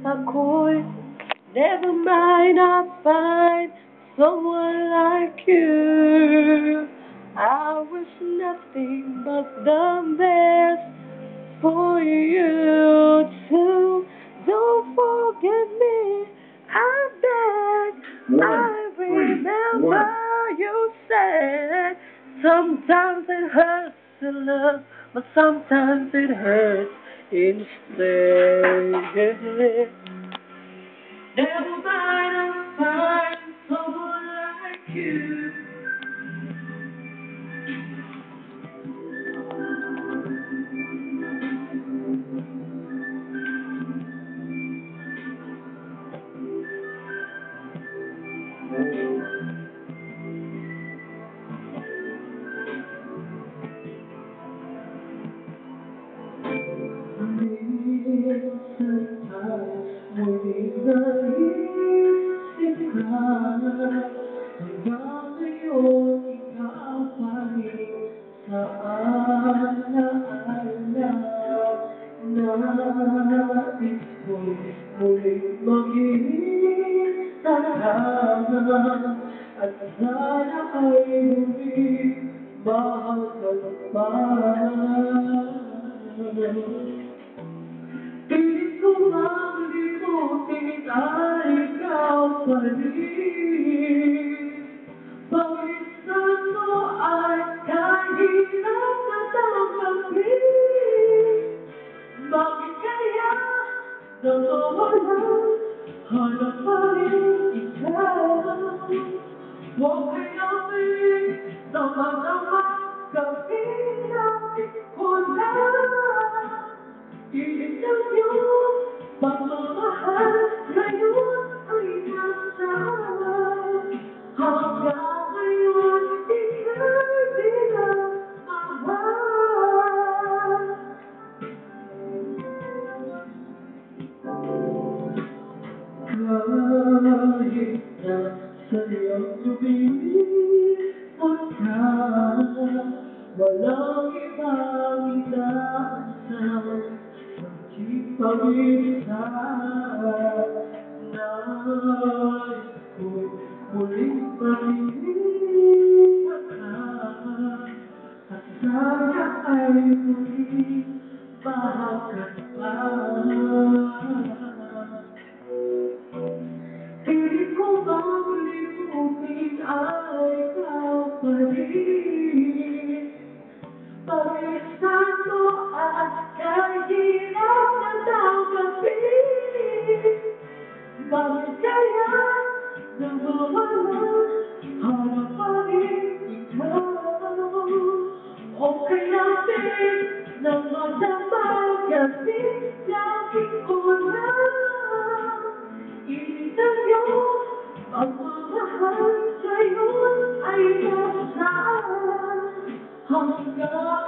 ako'y never mind, I'll find someone like you. I wish nothing but the best for you too. Don't forget me, I beg. I remember you said sometimes it hurts to love, but sometimes it hurts instead. Never mind, I'll find someone like you. At sana ay muli mahal ka pa. Pilit ko maglikutin ay ikaw pa rin. Pawisan mo ay kahirap na tanggapin. Bakit kaya nawawala? Hanap pa rin ikaw. Huwag hayaan na malamang gawin natin ko lang. Iligtas yung pagmamahal ngayon ay nasaan. Hanggang ngayon ika'y pinagmahal. Kahit na sa'yo'y lumilipot ka, walang ibang inaasal. Pag-isa nais ko'y muling pag-ibig ka, at sana ay muling mahal ka pa. Pilit ko bang lipunin ay ikaw pa rin. Pawisan mo at kahirap na tanggapin. Bakit kaya nawawala? Hanap pa rin ikaw. O kailangan na madamang gabi laging ko lang. Iligtas yung pagmamahal ngayon ay nasaan. Hanggang